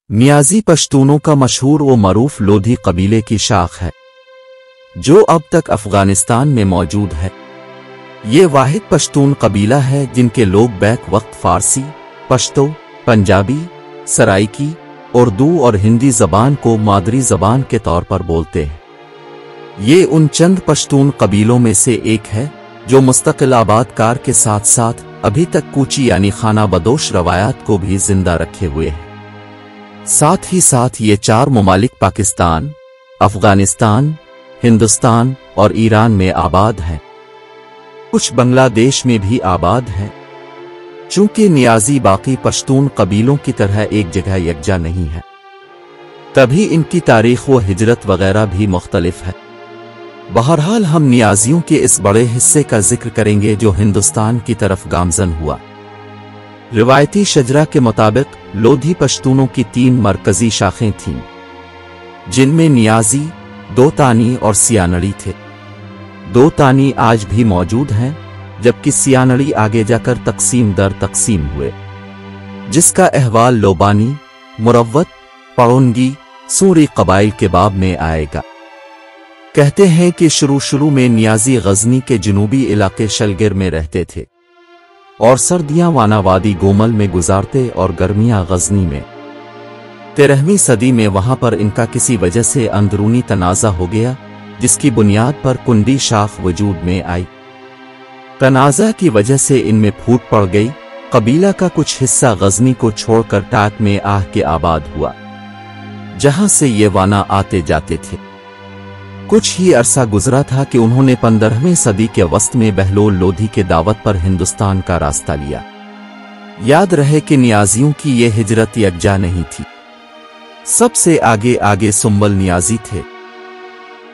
नियाज़ी पश्तूनों का मशहूर व मरूफ लोधी कबीले की शाख है जो अब तक अफ़गानिस्तान में मौजूद है। ये वाहिद पश्तून कबीला है जिनके लोग बैक वक्त फ़ारसी, पश्तो, पंजाबी, सराइकी, उर्दू और हिंदी ज़बान को मादरी ज़बान के तौर पर बोलते हैं। ये उन चंद पश्तून कबीलों में से एक है जो मुस्तकिल आबादकार के साथ साथ अभी तक कूची यानी खाना बदोश रवायात को भी जिंदा रखे हुए है। साथ ही साथ ये चार ममालिक पाकिस्तान, अफगानिस्तान, हिंदुस्तान और ईरान में आबाद हैं। कुछ बांग्लादेश में भी आबाद हैं। चूंकि नियाज़ी बाकी पश्तून कबीलों की तरह एक जगह यकजा नहीं है, तभी इनकी तारीख व हिजरत वगैरह भी मुख्तलिफ है। बहरहाल हम नियाज़ियों के इस बड़े हिस्से का जिक्र करेंगे जो हिंदुस्तान की तरफ गामजन हुआ। रिवायती शजरा के मुताबिक लोधी पश्तूनों की 3 मरकजी शाखें थीं, जिनमें नियाज़ी, दो तानी और सियानड़ी थे। दो तानी आज भी मौजूद हैं, जबकि सियानड़ी आगे जाकर तकसीम दर तकसीम हुए, जिसका अहवाल लोबानी, मुरव्वत, पड़ोनगी, सूरी कबाइल के बाब में आएगा। कहते हैं कि शुरू में नियाज़ी गजनी के जनूबी इलाके शलगिर में रहते थे और सर्दियां वानावादी गोमल में गुजारते और गर्मियां गजनी में। 13वीं सदी में वहां पर इनका किसी वजह से अंदरूनी तनाज़ा हो गया, जिसकी बुनियाद पर कुंडी शाख वजूद में आई। तनाज़ा की वजह से इनमें फूट पड़ गई। कबीला का कुछ हिस्सा गजनी को छोड़कर टाक में आह के आबाद हुआ, जहां से ये वाना आते जाते थे। कुछ ही अरसा गुजरा था कि उन्होंने 15वीं सदी के वस्त में बहलोल लोधी के दावत पर हिंदुस्तान का रास्ता लिया। याद रहे कि नियाज़ियों की ये हिजरत यकजा नहीं थी। सबसे आगे सुंबल नियाज़ी थे,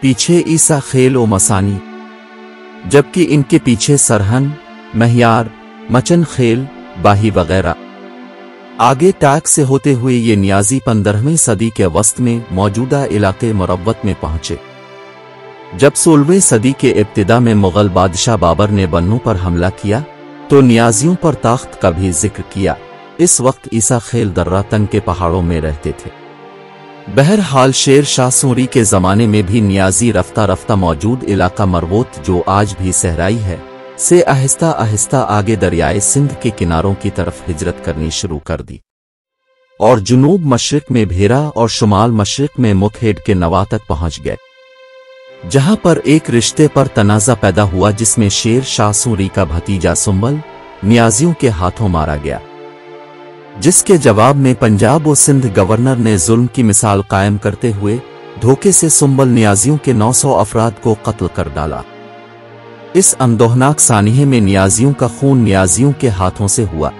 पीछे ईसा खेल व मसानी, जबकि इनके पीछे सरहन, महियार, मचन खेल, बाही वगैरह। आगे टाक से होते हुए ये नियाज़ी 15वीं सदी के वस्त में मौजूदा इलाके मुरव्वत में पहुंचे। जब 16वीं सदी के इब्तिदा में मुगल बादशाह बाबर ने बन्नू पर हमला किया तो नियाज़ियों पर ताख्त का भी जिक्र किया। इस वक्त ईसा खेल दर्रा तंग के पहाड़ों में रहते थे। बहरहाल शेर शाह सूरी के ज़माने में भी नियाज़ी रफ्ता रफ्ता मौजूद इलाका मरवोत, जो आज भी सहराई है, से आहिस्ता आहिस्ता आगे दरियाए सिंध के किनारों की तरफ हिजरत करनी शुरू कर दी और जुनूब मशरिक में भेरा और शुमाल मशरिक में मुखहेड के नवा तक पहुंच गए, जहां पर एक रिश्ते पर तनाज़ा पैदा हुआ जिसमें शेर शाह सूरी का भतीजा सुंबल नियाज़ियों के हाथों मारा गया, जिसके जवाब में पंजाब और सिंध गवर्नर ने जुल्म की मिसाल कायम करते हुए धोखे से सुंबल नियाज़ियों के 900 अफराद को कत्ल कर डाला। इस अंदोहनाक सानिहे में नियाज़ियों का खून नियाज़ियों के हाथों से हुआ।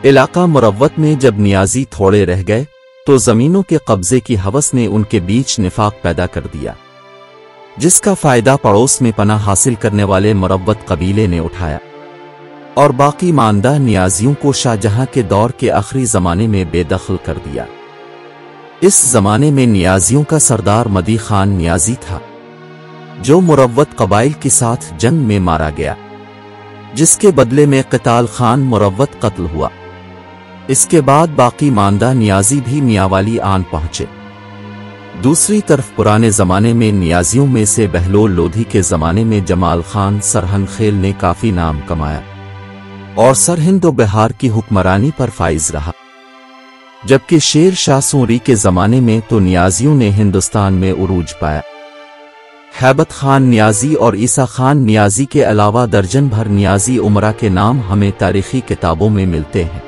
इलाका मुरव्वत में जब नियाज़ी थोड़े रह गए तो ज़मीनों के कब्जे की हवस ने उनके बीच निफाक पैदा कर दिया, जिसका फायदा पड़ोस में पनाह हासिल करने वाले मुरव्वत कबीले ने उठाया और बाकी मानदा नियाज़ियों को शाहजहां के दौर के आखिरी ज़माने में बेदखल कर दिया। इस ज़माने में नियाज़ियों का सरदार मदी खान नियाज़ी था, जो मुरव्वत कबाइल के साथ जंग में मारा गया, जिसके बदले में क़िताल खान मुरव्वत कत्ल हुआ। इसके बाद बाकी मानदा नियाज़ी भी मियावाली आन पहुंचे। दूसरी तरफ पुराने ज़माने में नियाज़ियों में से बहलोल लोधी के ज़माने में जमाल खान सरहन खेल ने काफ़ी नाम कमाया और सरहिंद व बिहार की हुक्मरानी पर फाइज रहा, जबकि शेर शाह सूरी के ज़माने में तो नियाज़ियों ने हिंदुस्तान में उरूज पाया। हैबत खान नियाज़ी और ईसा खान नियाज़ी के अलावा दर्जन भर नियाज़ी उमरा के नाम हमें तारीख़ी किताबों में मिलते हैं।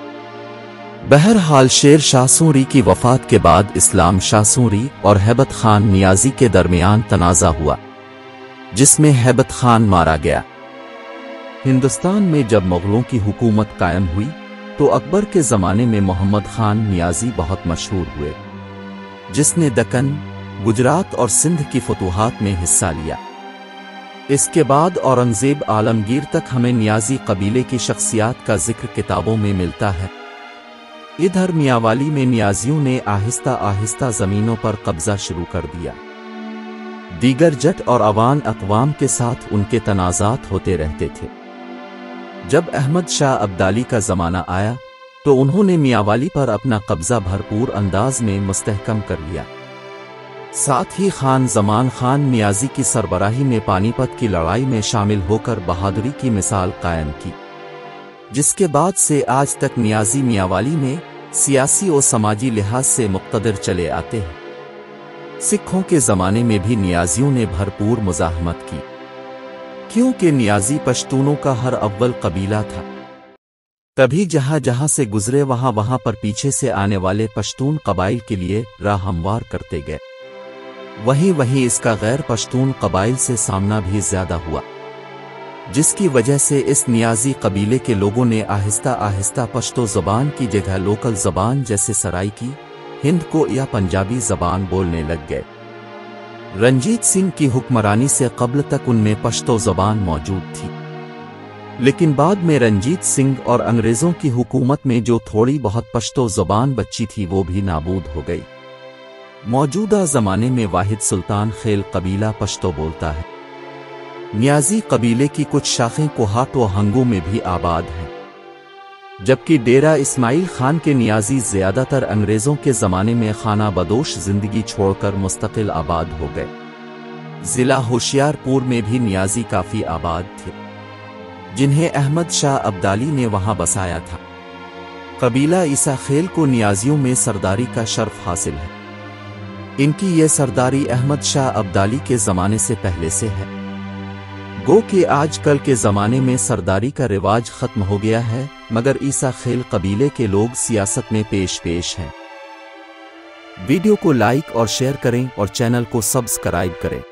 बहरहाल शेर शाह सूरी की वफ़ात के बाद इस्लाम शाह सूरी और हैबत खान नियाज़ी के दरमियान तनाज़ा हुआ, जिसमें हैबत खान मारा गया। हिंदुस्तान में जब मुग़लों की हुकूमत कायम हुई तो अकबर के ज़माने में मोहम्मद खान नियाज़ी बहुत मशहूर हुए, जिसने दक्कन, गुजरात और सिंध की फतूहात में हिस्सा लिया। इसके बाद औरंगज़ेब आलमगीर तक हमें नियाज़ी कबीले की शख्सियात का जिक्र किताबों में मिलता है। इधर मियावाली में नियाज़ियों ने आहिस्ता आहिस्ता ज़मीनों पर कब्जा शुरू कर दिया। दीगर जट और अवान अक़वाम के साथ उनके तनाज़ात होते रहते थे। जब अहमद शाह अब्दाली का ज़माना आया तो उन्होंने मियांवाली पर अपना कब्जा भरपूर अंदाज में मुस्तहकम कर लिया। साथ ही खान ज़मान खान नियाज़ी की सरबराही में पानीपत की लड़ाई में शामिल होकर बहादुरी की मिसाल कायम की, जिसके बाद से आज तक नियाज़ी मियांवाली में सियासी और समाजी लिहाज से मुक़्तदर चले आते हैं। सिखों के ज़माने में भी नियाज़ियों ने भरपूर मुज़ाहमत की, क्योंकि नियाज़ी पश्तूनों का हर अव्वल कबीला था। तभी जहाँ जहाँ से गुजरे वहाँ वहाँ पर पीछे से आने वाले पश्तून कबाइल के लिए राह हमवार करते गए। वहीं इसका गैर पश्तून कबाइल से सामना भी ज्यादा हुआ, जिसकी वजह से इस नियाज़ी कबीले के लोगों ने आहिस्ता आहिस्ता पश्तो ज़बान की जगह लोकल ज़बान जैसे सराइकी, हिंद को या पंजाबी ज़बान बोलने लग गए। रंजीत सिंह की हुक्मरानी से कब्ल तक उनमें पश्तो ज़बान मौजूद थी, लेकिन बाद में रंजीत सिंह और अंग्रेज़ों की हुकूमत में जो थोड़ी बहुत पश्तो ज़बान बची थी वो भी नाबूद हो गई। मौजूदा ज़माने में वाहिद सुल्तान खेल कबीला पश्तो बोलता है। नियाज़ी कबीले की कुछ शाखें कोहाट व हंगू में भी आबाद हैं, जबकि डेरा इस्माइल खान के नियाज़ी ज़्यादातर अंग्रेज़ों के ज़माने में खाना बदोश ज़िंदगी छोड़कर मुस्तकिल आबाद हो गए। ज़िला होशियारपुर में भी नियाज़ी काफ़ी आबाद थे, जिन्हें अहमद शाह अब्दाली ने वहां बसाया था। कबीला ईसा खेल को नियाज़ियों में सरदारी का शर्फ हासिल है। इनकी ये सरदारी अहमद शाह अब्दाली के ज़माने से पहले से है। गो कि आज कल के ज़माने में सरदारी का रिवाज ख़त्म हो गया है, मगर ईसा खेल कबीले के लोग सियासत में पेश हैं। वीडियो को लाइक और शेयर करें और चैनल को सब्सक्राइब करें।